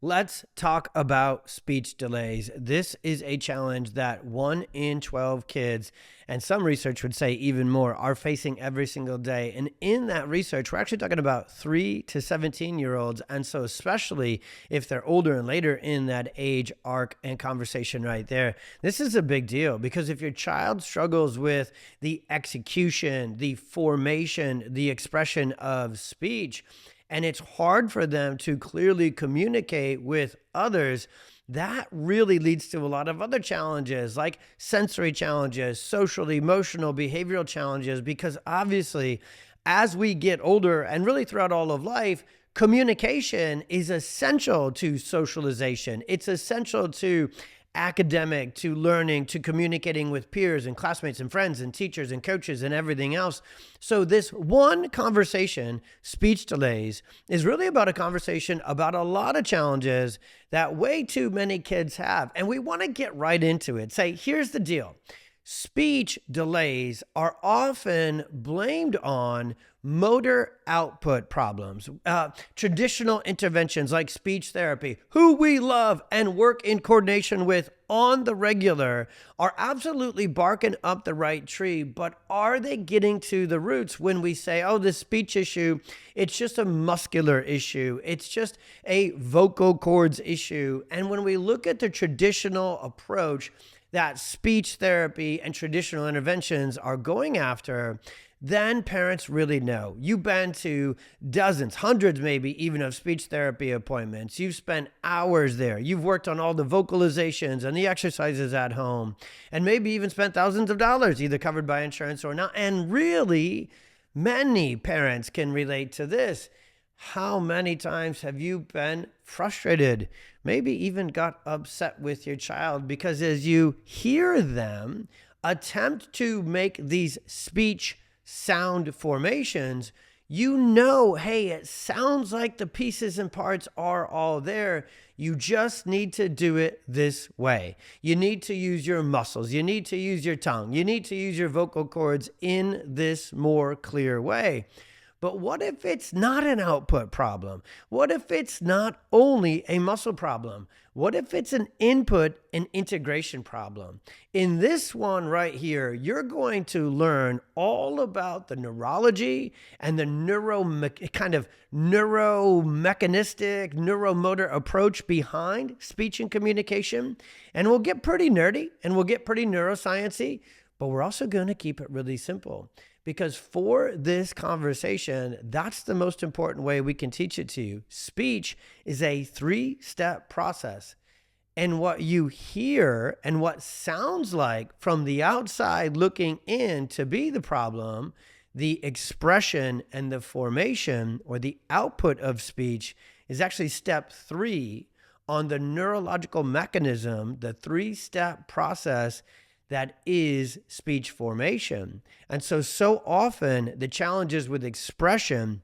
Let's talk about speech delays. This is a challenge that 1 in 12 kids, and some research would say even more, are facing every single day. And in that research, we're actually talking about 3 to 17-year-olds. And so especially if they're older and later in that age arc and conversation right there, this is a big deal because if your child struggles with the execution, the formation, the expression of speech, and it's hard for them to clearly communicate with others, that really leads to a lot of other challenges like sensory challenges, social, emotional, behavioral challenges, because obviously as we get older and really throughout all of life, communication is essential to socialization. It's essential to academic, to learning, to communicating with peers and classmates and friends and teachers and coaches and everything else. So this one conversation, speech delays, is really about a conversation about a lot of challenges that way too many kids have. And we want to get right into it. Say, here's the deal. Speech delays are often blamed on motor output problems. Traditional interventions like speech therapy, who we love and work in coordination with on the regular, are absolutely barking up the right tree, but are they getting to the roots when we say, oh, this speech issue, it's just a muscular issue, it's just a vocal cords issue. And when we look at the traditional approach that speech therapy and traditional interventions are going after, then parents really know. You've been to dozens, hundreds maybe even of speech therapy appointments. You've spent hours there. You've worked on all the vocalizations and the exercises at home, and maybe even spent thousands of dollars, either covered by insurance or not. And really, many parents can relate to this. How many times have you been frustrated, maybe even got upset with your child because as you hear them attempt to make these speech sound formations, you know, hey, it sounds like the pieces and parts are all there. You just need to do it this way. You need to use your muscles. You need to use your tongue. You need to use your vocal cords in this more clear way. But what if it's not an output problem? What if it's not only a muscle problem? What if it's an input and integration problem? In this one right here, you're going to learn all about the neurology and the neuromechanistic, neuromotor approach behind speech and communication. And we'll get pretty nerdy and we'll get pretty neuroscience-y, but we're also going to keep it really simple. Because for this conversation, that's the most important way we can teach it to you. Speech is a 3-step process. And what you hear and what sounds like from the outside looking in to be the problem, the expression and the formation or the output of speech is actually step 3 on the neurological mechanism, the 3-step process that is speech formation. And so often the challenges with expression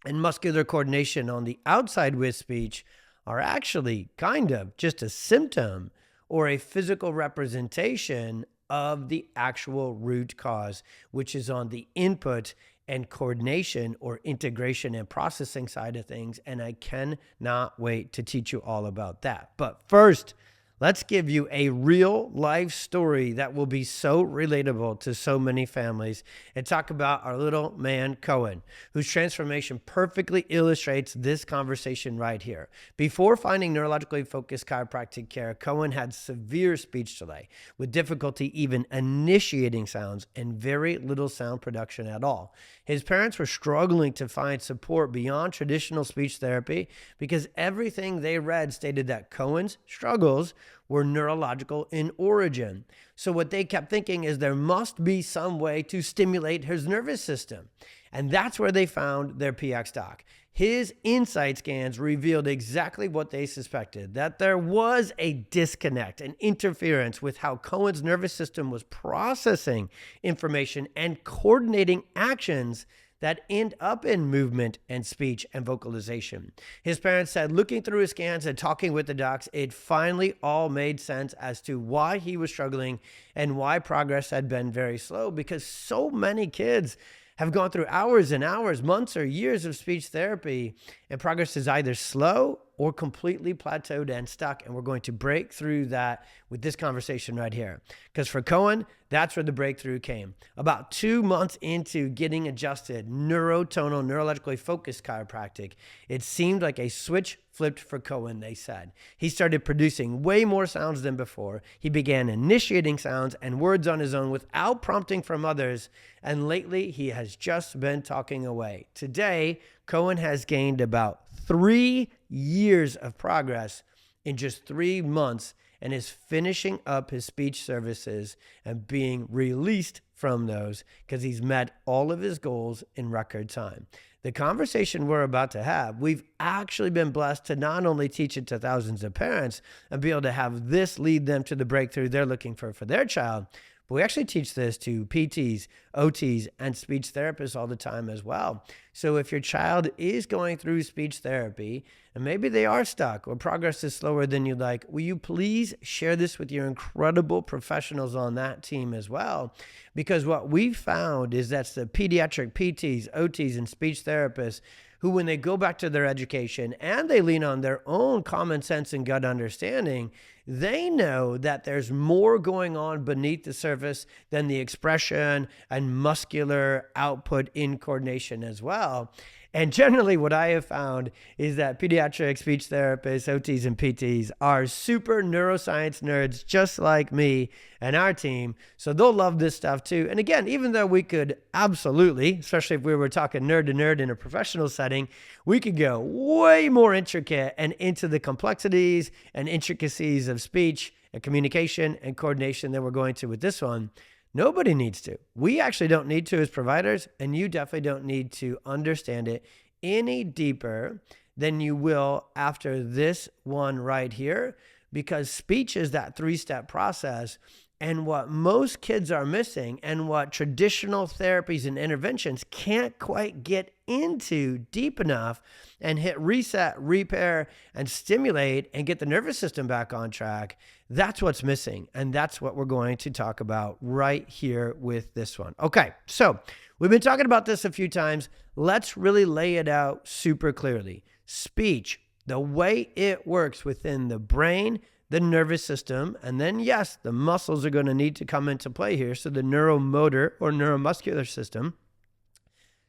and muscular coordination on the outside with speech are actually kind of just a symptom or a physical representation of the actual root cause, which is on the input and coordination or integration and processing side of things. And I cannot wait to teach you all about that. But first, let's give you a real life story that will be so relatable to so many families and talk about our little man, Cohen, whose transformation perfectly illustrates this conversation right here. Before finding neurologically focused chiropractic care, Cohen had severe speech delay with difficulty even initiating sounds and very little sound production at all. His parents were struggling to find support beyond traditional speech therapy because everything they read stated that Cohen's struggles were neurological in origin. So what they kept thinking is there must be some way to stimulate his nervous system. And that's where they found their pxdoc. His insight scans revealed exactly what they suspected, that there was a disconnect, an interference with how Cohen's nervous system was processing information and coordinating actions that end up in movement and speech and vocalization. His parents said, looking through his scans and talking with the docs, it finally all made sense as to why he was struggling and why progress had been very slow, because so many kids have gone through hours and hours, months or years of speech therapy, and progress is either slow or completely plateaued and stuck. And we're going to break through that with this conversation right here. Because for Cohen, that's where the breakthrough came. About 2 months into getting adjusted, neurotonal, neurologically focused chiropractic, it seemed like a switch flipped for Cohen, they said. He started producing way more sounds than before. He began initiating sounds and words on his own without prompting from others. And lately, he has just been talking away. Today, Cohen has gained about 3 years of progress in just 3 months and is finishing up his speech services and being released from those because he's met all of his goals in record time. The conversation we're about to have, we've actually been blessed to not only teach it to thousands of parents and be able to have this lead them to the breakthrough they're looking for their child, but we actually teach this to PTs, OTs, and speech therapists all the time as well. So if your child is going through speech therapy and maybe they are stuck or progress is slower than you'd like, will you please share this with your incredible professionals on that team as well? Because what we've found is that's the pediatric PTs, OTs, and speech therapists who, when they go back to their education and they lean on their own common sense and gut understanding, they know that there's more going on beneath the surface than the expression and muscular output in coordination as well. And generally what I have found is that pediatric speech therapists, OTs, and PTs are super neuroscience nerds just like me and our team. So they'll love this stuff too. And again, even though we could absolutely, especially if we were talking nerd to nerd in a professional setting, we could go way more intricate and into the complexities and intricacies of speech and communication and coordination than we're going to with this one. Nobody needs to. We actually don't need to as providers, and you definitely don't need to understand it any deeper than you will after this one right here, because speech is that 3-step process. And what most kids are missing and what traditional therapies and interventions can't quite get into deep enough and hit reset, repair, and stimulate and get the nervous system back on track, that's what's missing. And that's what we're going to talk about right here with this one. Okay, so we've been talking about this a few times. Let's really lay it out super clearly. Speech, the way it works within the brain, the nervous system, and then yes, the muscles are going to need to come into play here. So the neuromotor or neuromuscular system.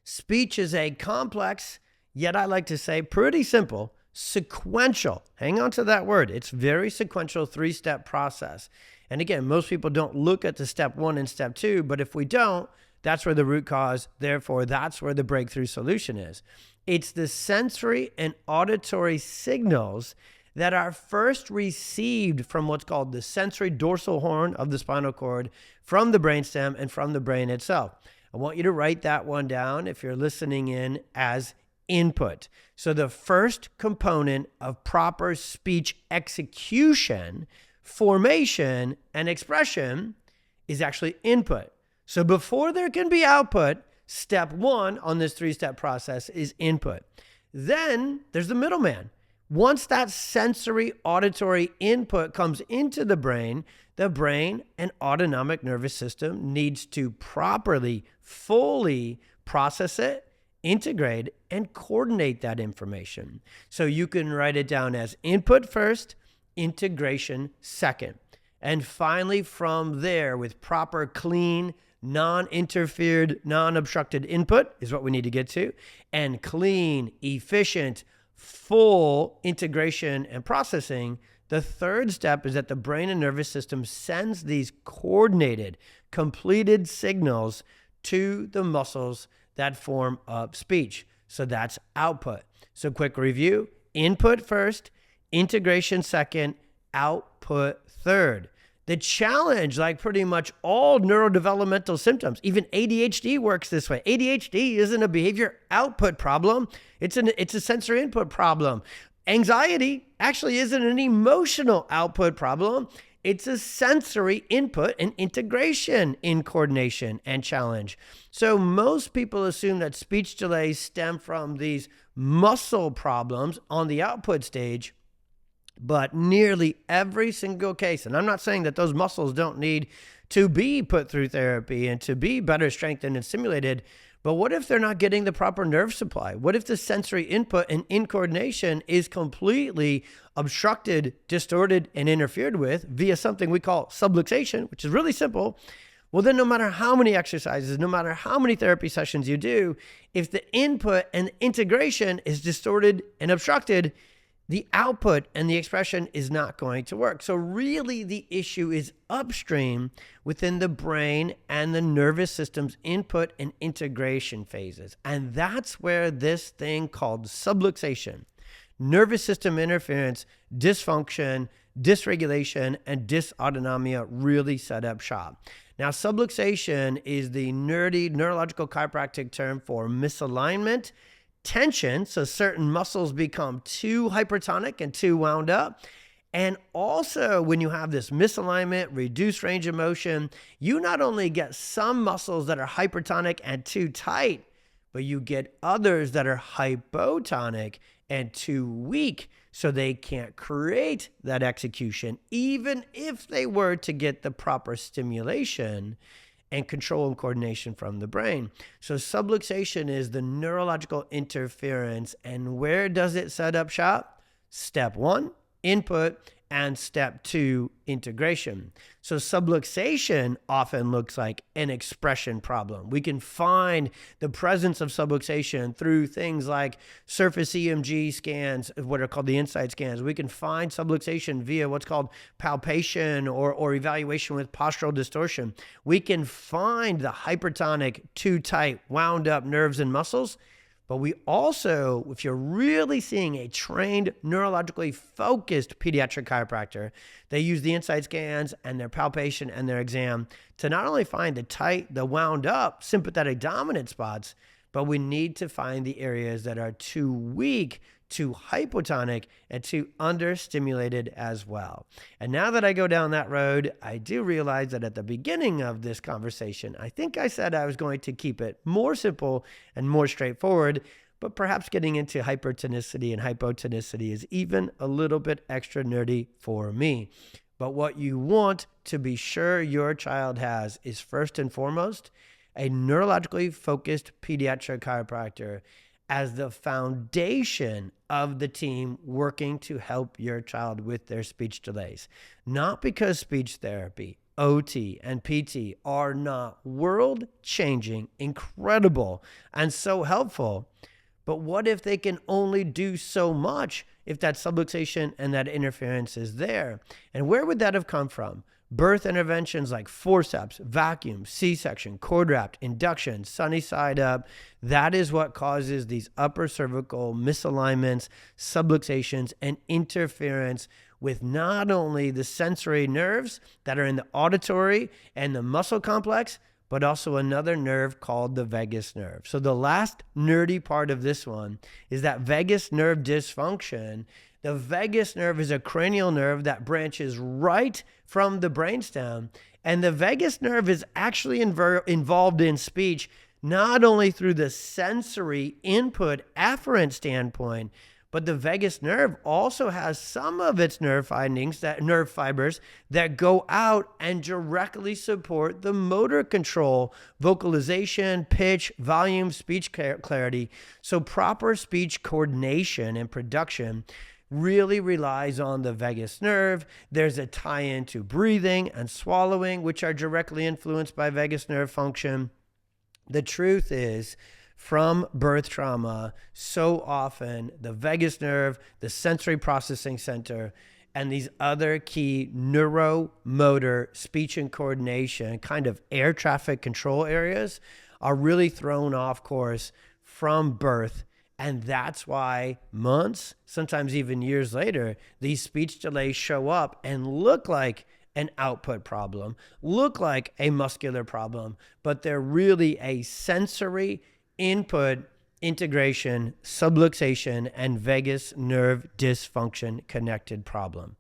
Speech is a complex, yet I like to say pretty simple, sequential. Hang on to that word. It's very sequential 3-step process. And again, most people don't look at the step 1 and step 2, but if we don't, that's where the root cause, therefore that's where the breakthrough solution is. It's the sensory and auditory signals that are first received from what's called the sensory dorsal horn of the spinal cord, from the brainstem and from the brain itself. I want you to write that one down if you're listening in as input. So the first component of proper speech execution, formation, and expression is actually input. So before there can be output, step 1 on this 3-step process is input. Then there's the middleman. Once that sensory auditory input comes into the brain and autonomic nervous system needs to properly, fully process it, integrate, and coordinate that information. So you can write it down as input first, integration second. And finally, from there, with proper, clean, non-interfered, non-obstructed input is what we need to get to, and clean, efficient, full integration and processing, the third step is that the brain and nervous system sends these coordinated, completed signals to the muscles that form up speech. So that's output. So quick review: input first, integration second, output third. The challenge, like pretty much all neurodevelopmental symptoms, even ADHD works this way. ADHD isn't a behavior output problem. It's a sensory input problem. Anxiety actually isn't an emotional output problem. It's a sensory input and integration in coordination and challenge. So most people assume that speech delays stem from these muscle problems on the output stage. But nearly every single case, and I'm not saying that those muscles don't need to be put through therapy and to be better strengthened and stimulated, But what if they're not getting the proper nerve supply? What if the sensory input and incoordination is completely obstructed, distorted, and interfered with via something we call subluxation, which is really simple? Well, then no matter how many exercises, no matter how many therapy sessions you do, if the input and integration is distorted and obstructed, the output and the expression is not going to work. So really the issue is upstream within the brain and the nervous system's input and integration phases. And that's where this thing called subluxation, nervous system interference, dysfunction, dysregulation, and dysautonomia really set up shop. Now, subluxation is the nerdy neurological chiropractic term for misalignment, tension, so certain muscles become too hypertonic and too wound up. And also, when you have this misalignment, reduced range of motion, you not only get some muscles that are hypertonic and too tight, but you get others that are hypotonic and too weak, so they can't create that execution, even if they were to get the proper stimulation and control and coordination from the brain. So subluxation is the neurological interference. And where does it set up shop? Step 1, input, and step 2, integration. So subluxation often looks like an expression problem. We can find the presence of subluxation through things like surface EMG scans, what are called the insight scans. We can find subluxation via what's called palpation or evaluation with postural distortion. We can find the hypertonic, too tight, wound up nerves and muscles. But we also, if you're really seeing a trained, neurologically focused pediatric chiropractor, they use the insight scans and their palpation and their exam to not only find the tight, the wound up, sympathetic dominant spots, but we need to find the areas that are too weak, too hypotonic, and too understimulated as well. And now that I go down that road, I do realize that at the beginning of this conversation, I think I said I was going to keep it more simple and more straightforward, but perhaps getting into hypertonicity and hypotonicity is even a little bit extra nerdy for me. But what you want to be sure your child has is first and foremost, a neurologically focused pediatric chiropractor as the foundation of the team working to help your child with their speech delays. Not because speech therapy, OT, and PT are not world-changing, incredible, and so helpful, but what if they can only do so much if that subluxation and that interference is there? And where would that have come from? Birth interventions like forceps, vacuum, C-section, cord wrapped, induction, sunny side up. That is what causes these upper cervical misalignments, subluxations, and interference with not only the sensory nerves that are in the auditory and the muscle complex, but also another nerve called the vagus nerve. So the last nerdy part of this one is that vagus nerve dysfunction. The vagus nerve is a cranial nerve that branches right from the brainstem. And the vagus nerve is actually involved in speech, not only through the sensory input afferent standpoint, but the vagus nerve also has some of its nerve fibers that go out and directly support the motor control, vocalization, pitch, volume, speech clarity. So proper speech coordination and production really relies on the vagus nerve. There's a tie-in to breathing and swallowing, which are directly influenced by vagus nerve function. The truth is, from birth trauma, so often the vagus nerve, the sensory processing center, and these other key neuromotor speech and coordination kind of air traffic control areas are really thrown off course from birth. And that's why months, sometimes even years later, these speech delays show up and look like an output problem, look like a muscular problem, but they're really a sensory input, integration, subluxation, and vagus nerve dysfunction connected problem.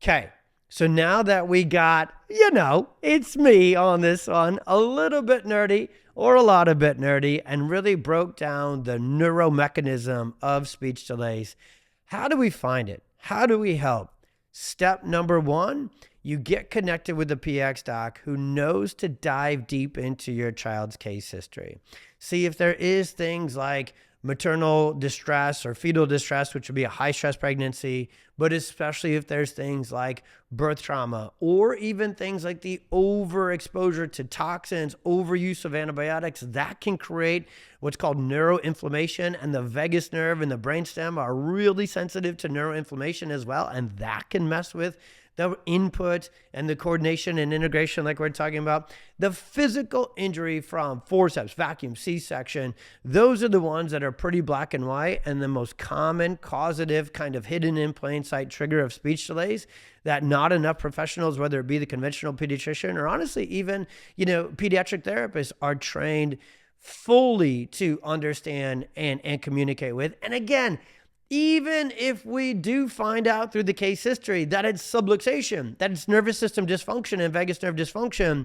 Okay, so now that we got, it's me on this one, a little bit nerdy or a lot of bit nerdy, and really broke down the neuromechanism of speech delays. How do we find it? How do we help? Step number one, you get connected with a PX doc who knows to dive deep into your child's case history. See if there is things like maternal distress or fetal distress, which would be a high stress pregnancy, but especially if there's things like birth trauma or even things like the overexposure to toxins, overuse of antibiotics, that can create what's called neuroinflammation, and the vagus nerve and the brainstem are really sensitive to neuroinflammation as well, and that can mess with the input and the coordination and integration like we're talking about. The physical injury from forceps, vacuum, C-section, those are the ones that are pretty black and white and the most common causative kind of hidden in plain sight trigger of speech delays that not enough professionals, whether it be the conventional pediatrician or honestly even, pediatric therapists, are trained fully to understand and communicate with. And again, even if we do find out through the case history that it's subluxation, that it's nervous system dysfunction and vagus nerve dysfunction,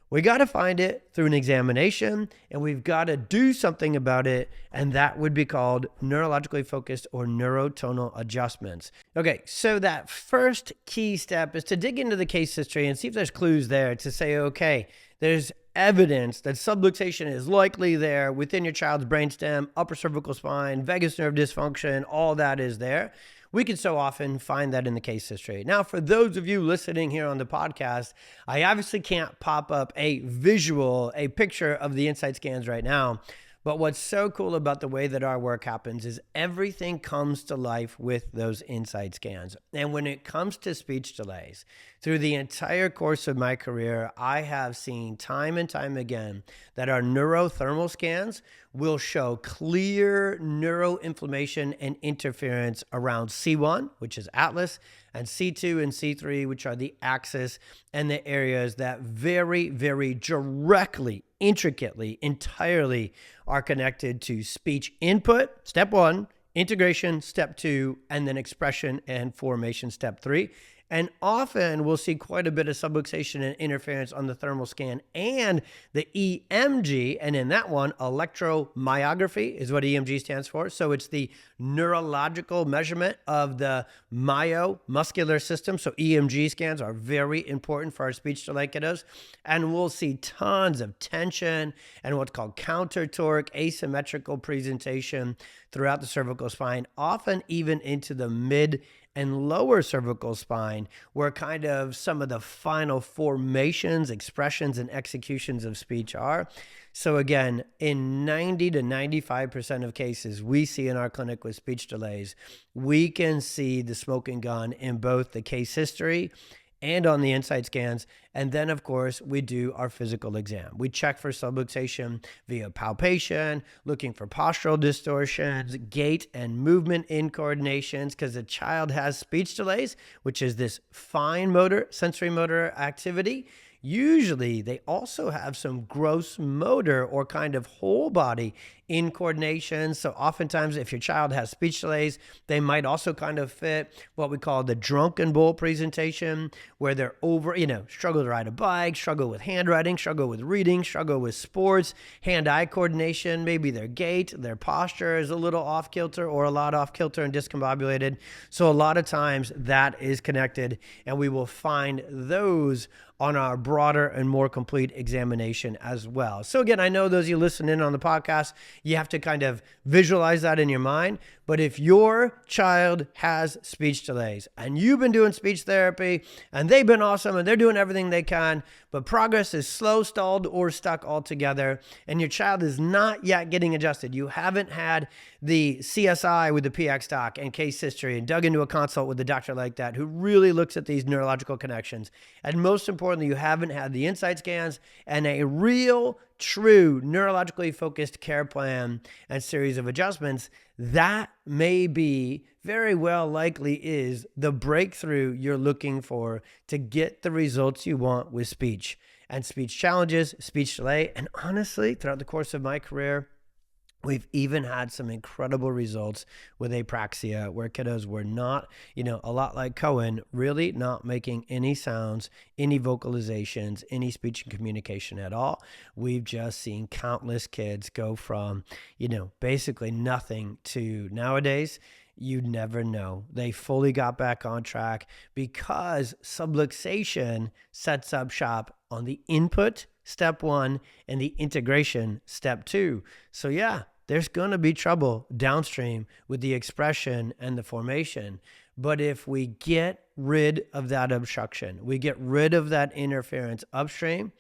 we got to find it through an examination, and we've got to do something about it, and that would be called neurologically focused or neurotonal adjustments. Okay, so that first key step is to dig into the case history and see if there's clues there to say, okay, there's evidence that subluxation is likely there within your child's brainstem, upper cervical spine, vagus nerve dysfunction, all that is there. We can so often find that in the case history. Now, for those of you listening here on the podcast, I obviously can't pop up a picture of the Insight scans right now. But what's so cool about the way that our work happens is everything comes to life with those Insight scans. And when it comes to speech delays, through the entire course of my career, I have seen time and time again that our neurothermal scans will show clear neuroinflammation and interference around C1, which is atlas, and C2 and C3, which are the axis, and the areas that very, very directly, intricately, entirely are connected to speech input, step one, integration, step two, and then expression and formation, step three. And often we'll see quite a bit of subluxation and interference on the thermal scan and the EMG. And in that one, electromyography is what EMG stands for. So it's the neurological measurement of the myomuscular system. So EMG scans are very important for our speech delay kiddos. And we'll see tons of tension and what's called counter torque, asymmetrical presentation throughout the cervical spine, often even into the mid and lower cervical spine, where kind of some of the final formations, expressions, and executions of speech are. So again, in 90 to 95% of cases we see in our clinic with speech delays, we can see the smoking gun in both the case history and on the Insight scans. And then, of course, we do our physical exam. We check for subluxation via palpation, looking for postural distortions, gait and movement incoordinations, because the child has speech delays, which is this fine motor, sensory motor activity. Usually, they also have some gross motor or kind of whole body incoordination. So oftentimes, if your child has speech delays, they might also kind of fit what we call the drunken bull presentation, where they're struggle to ride a bike, struggle with handwriting, struggle with reading, struggle with sports, hand-eye coordination, maybe their gait, their posture is a little off-kilter or a lot off-kilter and discombobulated. So a lot of times that is connected, and we will find those on our broader and more complete examination as well. So again, I know those of you listening in on the podcast, you have to kind of visualize that in your mind. But if your child has speech delays and you've been doing speech therapy and they've been awesome and they're doing everything they can, but progress is slow, stalled, or stuck altogether, and your child is not yet getting adjusted, you haven't had the CSI with the PX doc and case history and dug into a consult with a doctor like that who really looks at these neurological connections, and most importantly, you haven't had the Insight scans and a real, true neurologically focused care plan and series of adjustments, that may be very well likely is the breakthrough you're looking for to get the results you want with speech and speech challenges, speech delay. And honestly, throughout the course of my career, we've even had some incredible results with apraxia where kiddos were not, a lot like Cohen, really not making any sounds, any vocalizations, any speech and communication at all. We've just seen countless kids go from, basically nothing to nowadays, you'd never know. They fully got back on track because subluxation sets up shop on the input, step 1, and the integration, step 2. So yeah, there's going to be trouble downstream with the expression and the formation. But if we get rid of that obstruction, we get rid of that interference upstream,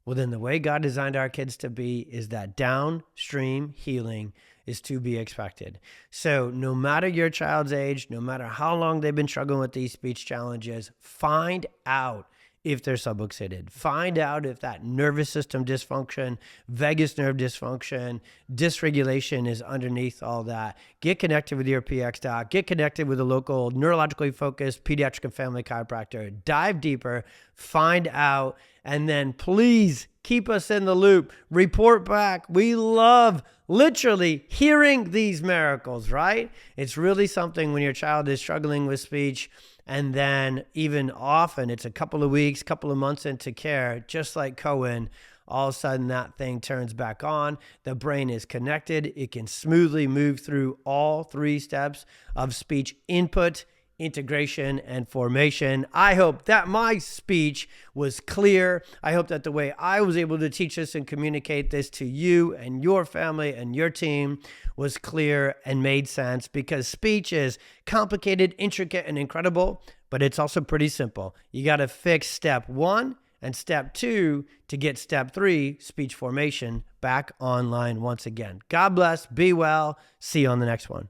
well, then the way God designed our kids to be is that downstream healing is to be expected. So no matter your child's age, no matter how long they've been struggling with these speech challenges, find out if they're subluxated. Find out if that nervous system dysfunction, vagus nerve dysfunction, dysregulation is underneath all that. Get connected with your pxdoc. Get connected with a local neurologically focused pediatric and family chiropractor. Dive deeper, find out, and then please keep us in the loop. Report back. We love literally hearing these miracles, right? It's really something when your child is struggling with speech, and then even often it's a couple of weeks, couple of months into care, just like Cohen, all of a sudden that thing turns back on. The brain is connected. It can smoothly move through all 3 steps of speech input, integration, and formation. I hope that my speech was clear. I hope that the way I was able to teach this and communicate this to you and your family and your team was clear and made sense, because speech is complicated, intricate, and incredible, but it's also pretty simple. You got to fix step 1 and step 2 to get step 3, speech formation, back online once again. God bless. Be well. See you on the next one.